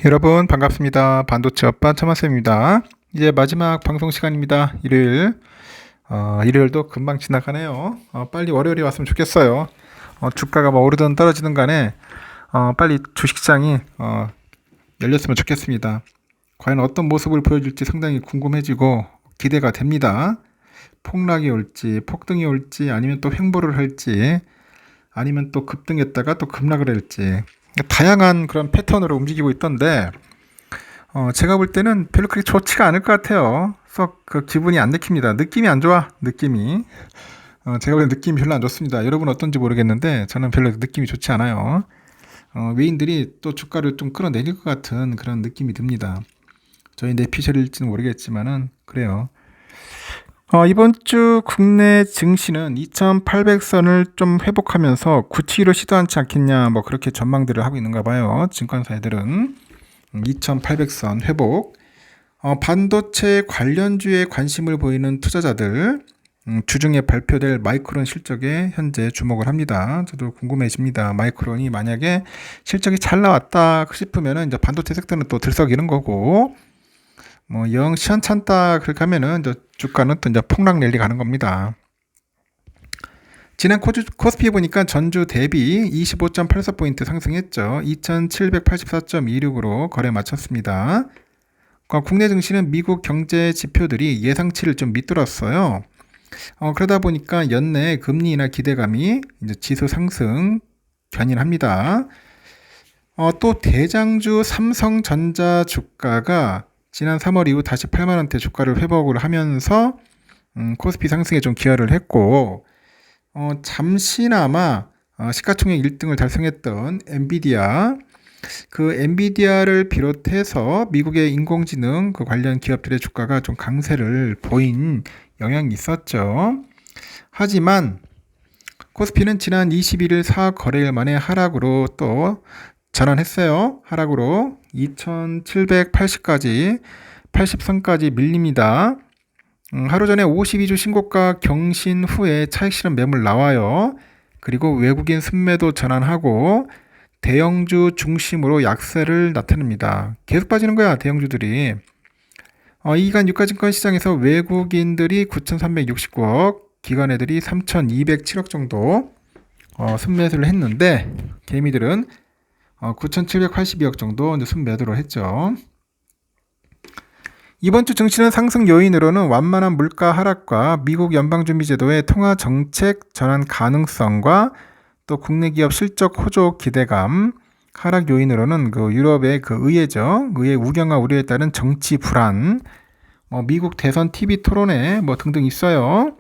여러분 반갑습니다. 반도체 업반 천마쌤입니다. 이제 마지막 방송 시간입니다. 일요일도 금방 지나가네요. 빨리 월요일이 왔으면 좋겠어요. 주가가 뭐 오르든 떨어지든 간에 빨리 주식시장이 열렸으면 좋겠습니다. 과연 어떤 모습을 보여줄지 상당히 궁금해지고 기대가 됩니다. 폭락이 올지 폭등이 올지 아니면 또 횡보를 할지 아니면 또 급등했다가 또 급락을 할지 다양한 그런 패턴으로 움직이고 있던데 제가 볼 때는 별로 그렇게 좋지가 않을 것 같아요. 썩 그 기분이 안 내킵니다. 느낌이 안 좋아. 느낌이 제가 볼 때 느낌이 별로 안 좋습니다. 여러분 어떤지 모르겠는데 저는 별로 느낌이 좋지 않아요. 외인들이 또 주가를 좀 끌어내릴 것 같은 그런 느낌이 듭니다. 저희 내피셜일지는 모르겠지만은 그래요. 이번 주 국내 증시는 2800선을 좀 회복하면서 굳히기로 시도하지 않겠냐 뭐 그렇게 전망들을 하고 있는가 봐요. 증권사들은 2800선 회복. 반도체 관련주에 관심을 보이는 투자자들 주중에 발표될 마이크론 실적에 현재 주목을 합니다. 저도 궁금해집니다. 마이크론이 만약에 실적이 잘 나왔다 싶으면은 이제 반도체 섹터는 또 들썩이는 거고 뭐 영 시원찮다 그렇게 하면은 이제 주가는 또 이제 폭락 랠리 가는 겁니다. 지난 코스피 보니까 전주 대비 25.84포인트 상승했죠. 2784.26으로 거래 마쳤습니다. 국내 증시는 미국 경제 지표들이 예상치를 좀 밑돌았어요. 그러다 보니까 연내 금리나 기대감이 이제 지수 상승 견인합니다. 또 대장주 삼성전자 주가가 지난 3월 이후 다시 8만원대 주가를 회복을 하면서 코스피 상승에 좀 기여를 했고 잠시나마 시가총액 1등을 달성했던 엔비디아 그 엔비디아를 비롯해서 미국의 인공지능 그 관련 기업들의 주가가 좀 강세를 보인 영향이 있었죠. 하지만 코스피는 지난 21일 4거래일 만에 하락으로 또 전환했어요. 하락으로 2780까지 80선까지 밀립니다. 하루 전에 52주 신고가 경신 후에 차익 실현 매물 나와요. 그리고 외국인 순매도 전환하고 대형주 중심으로 약세를 나타냅니다. 계속 빠지는 거야, 대형주들이. 이 기간 유가증권 시장에서 외국인들이 9,369억, 기관애들이 3,207억 정도 순매수를 했는데 개미들은 9,782억 정도 이제 순매도를 했죠. 이번 주 증시는 상승 요인으로는 완만한 물가 하락과 미국 연방준비제도의 통화 정책 전환 가능성과 또 국내 기업 실적 호조 기대감, 하락 요인으로는 그 유럽의 그 의회죠. 의회 우경화 우려에 따른 정치 불안, 미국 대선 TV 토론회 뭐 등등 있어요.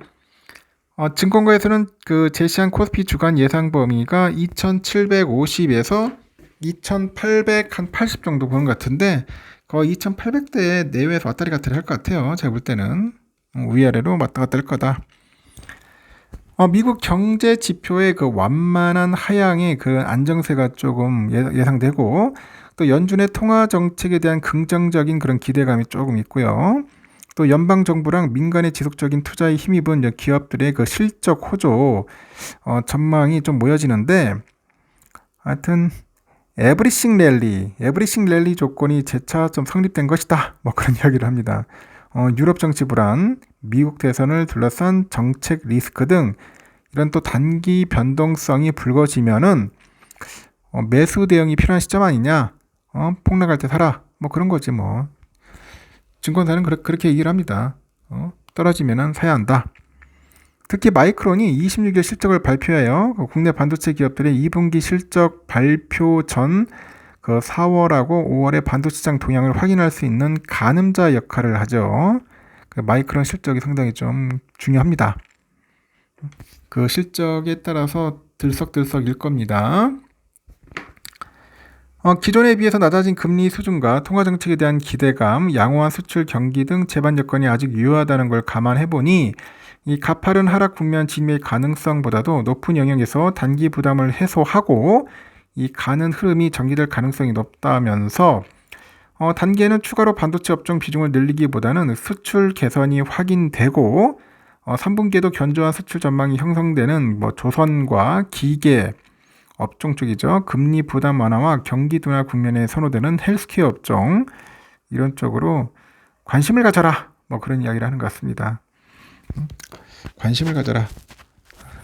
증권가에서는 그 제시한 코스피 주간 예상 범위가 2,750에서 2,880 정도 보는 것 같은데 거의 2,800대 내외에서 왔다리 갔다리 할 것 같아요. 제가 볼 때는 위아래로 왔다 갔다 할 거다. 미국 경제 지표의 그 완만한 하향의 그 안정세가 조금 예상되고 또 연준의 통화 정책에 대한 긍정적인 그런 기대감이 조금 있고요. 또 연방 정부랑 민간의 지속적인 투자에 힘입은 기업들의 그 실적 호조 전망이 좀 모여지는데 하여튼 에브리싱 랠리 조건이 재차 좀 성립된 것이다. 뭐 그런 이야기를 합니다. 유럽 정치 불안, 미국 대선을 둘러싼 정책 리스크 등 이런 또 단기 변동성이 불거지면은 매수 대응이 필요한 시점 아니냐? 폭락할 때 사라. 뭐 그런 거지 뭐. 증권사는 그렇게 얘기를 합니다. 떨어지면은 사야 한다. 특히 마이크론이 26일 실적을 발표해요. 국내 반도체 기업들의 2분기 실적 발표 전 그 4월하고 5월의 반도체 시장 동향을 확인할 수 있는 가늠자 역할을 하죠. 그 마이크론 실적이 상당히 좀 중요합니다. 그 실적에 따라서 들썩들썩일 겁니다. 기존에 비해서 낮아진 금리 수준과 통화정책에 대한 기대감, 양호한 수출 경기 등 제반 여건이 아직 유효하다는 걸 감안해보니 이 가파른 하락 국면 진입의 가능성보다도 높은 영역에서 단기 부담을 해소하고 이 가는 흐름이 전개될 가능성이 높다면서 단기에는 추가로 반도체 업종 비중을 늘리기보다는 수출 개선이 확인되고 3분기에도 견조한 수출 전망이 형성되는 뭐 조선과 기계, 업종 쪽이죠. 금리 부담 완화와 경기 둔화 국면에 선호되는 헬스케어 업종 이런 쪽으로 관심을 가져라. 뭐 그런 이야기를 하는 것 같습니다. 관심을 가져라.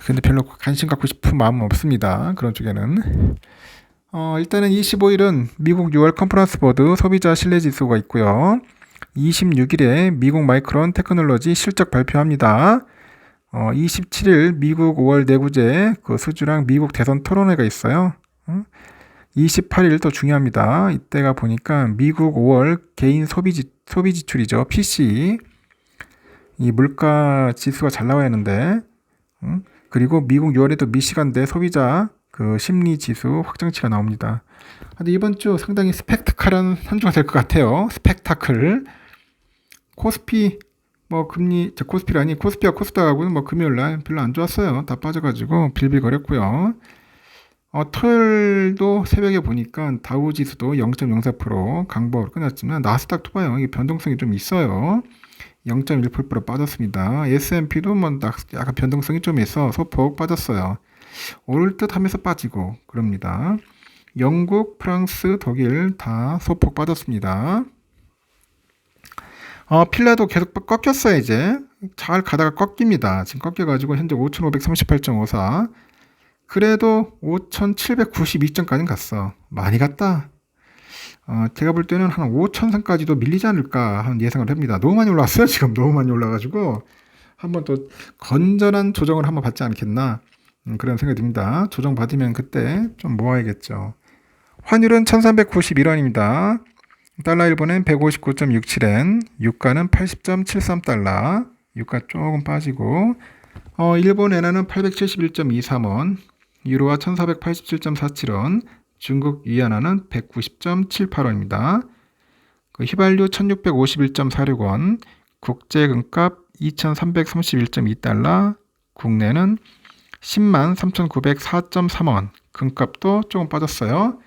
근데 별로 관심 갖고 싶은 마음은 없습니다. 그런 쪽에는. 일단은 25일은 미국 6월 컨퍼런스 보드 소비자 신뢰 지수가 있고요. 26일에 미국 마이크론 테크놀로지 실적 발표합니다. 27일 미국 5월 내구재 그 수주랑 미국 대선 토론회가 있어요. 28일 또 중요합니다. 이때가 보니까 미국 5월 개인 소비 지출이죠. PC. 이 물가 지수가 잘 나와야 하는데, 그리고 미국 6월에도 미시간대 소비자 그 심리 지수 확정치가 나옵니다. 근데 이번 주 상당히 스펙타클한 한 주가 될 것 같아요. 스펙타클. 코스피 뭐 금리 코스피라니 코스피와 코스닥하고는 뭐 금요일날 별로 안 좋았어요. 다 빠져가지고 빌빌거렸고요. 토요일도 새벽에 보니까 다우지수도 0.04% 강보로 끝났지만 나스닥 투바형 이게 변동성이 좀 있어요. 0.1% 빠졌습니다. S&P도 뭐 약간 변동성이 좀 있어 소폭 빠졌어요. 오를 듯 하면서 빠지고 그럽니다. 영국, 프랑스, 독일 다 소폭 빠졌습니다. 필라도 계속 꺾였어요. 이제 잘 가다가 꺾입니다. 지금 꺾여가지고 현재 5538.54 그래도 5792점까지는 갔어. 많이 갔다. 제가 볼 때는 한 5000선까지도 밀리지 않을까 하는 예상을 합니다. 너무 많이 올라왔어요. 지금 너무 많이 올라가지고 한번 또 건전한 조정을 한번 받지 않겠나 그런 생각이 듭니다. 조정 받으면 그때 좀 모아야겠죠. 환율은 1391원입니다. 달러 일본은 159.67엔, 유가는 80.73달러, 유가 조금 빠지고, 일본 엔화는 871.23원, 유로화 1487.47원, 중국 위안화는 190.78원입니다. 그 휘발유 1651.46원, 국제 금값 2331.2달러, 국내는 103,904.3원, 금값도 조금 빠졌어요.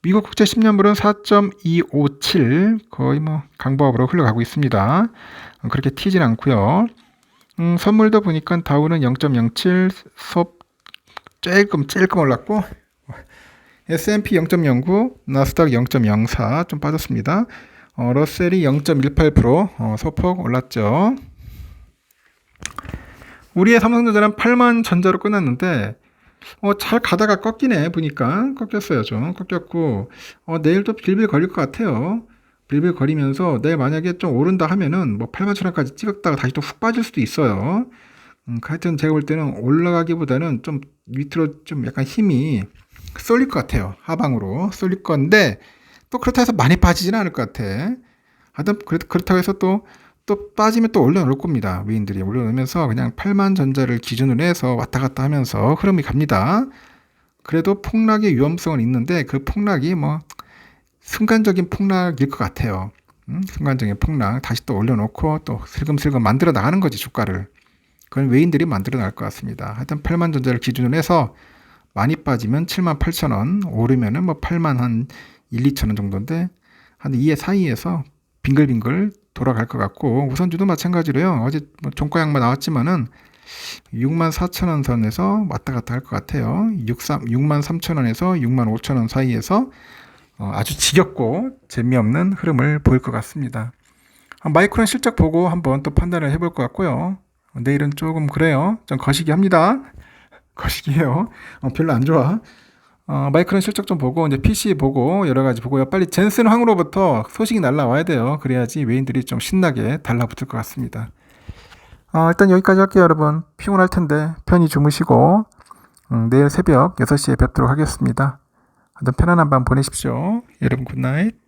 미국 국채 10년물은 4.257 거의 뭐 강보합으로 흘러가고 있습니다. 그렇게 튀진 않고요. 선물도 보니까 다우는 0.07 조금 올랐고 S&P 0.09 나스닥 0.04 좀 빠졌습니다. 러셀이 0.18% 소폭 올랐죠. 우리의 삼성전자는 8만 전자로 끝났는데 잘 가다가 꺾이네 보니까 꺾였어요. 좀 꺾였고 내일도 빌빌 거릴 것 같아요. 빌빌 거리면서 내일 만약에 좀 오른다 하면은 뭐 81,000원까지 찍었다가 다시 또 훅 빠질 수도 있어요. 하여튼 제가 볼 때는 올라가기보다는 좀 밑으로 좀 약간 힘이 쏠릴 것 같아요. 하방으로 쏠릴 건데 또 그렇다고 해서 많이 빠지지는 않을 것 같아. 하여튼 그렇다고 해서 또 빠지면 또 올려놓을 겁니다. 위인들이 올려놓으면서 그냥 8만 전자를 기준으로 해서 왔다 갔다 하면서 흐름이 갑니다. 그래도 폭락의 위험성은 있는데 그 폭락이 뭐 순간적인 폭락일 것 같아요. 순간적인 폭락 다시 또 올려놓고 또 슬금슬금 만들어 나가는 거지 주가를. 그건 외인들이 만들어 나갈 것 같습니다. 하여튼 8만 전자를 기준으로 해서 많이 빠지면 78,000원, 오르면은 뭐 8만 한 1, 2천원 정도인데 한 2의 사이에서 빙글빙글 돌아갈 것 같고 우선주도 마찬가지로요. 어제 뭐 종가양만 나왔지만은 64,000원 선에서 왔다 갔다 할 것 같아요. 63,000원에서 65,000원 사이에서 아주 지겹고 재미없는 흐름을 보일 것 같습니다. 마이크론 실적 보고 한번 또 판단을 해볼 것 같고요. 내일은 조금 그래요. 좀 거시기 합니다. 거시기해요. 별로 안 좋아. 마이크론 실적 좀 보고 이제 PC 보고 여러 가지 보고요. 빨리 젠슨 황으로부터 소식이 날라와야 돼요. 그래야지 외인들이 좀 신나게 달라붙을 것 같습니다. 일단 여기까지 할게요, 여러분. 피곤할 텐데 편히 주무시고 내일 새벽 6시에 뵙도록 하겠습니다. 편안한 밤 보내십시오. 여러분 굿나잇.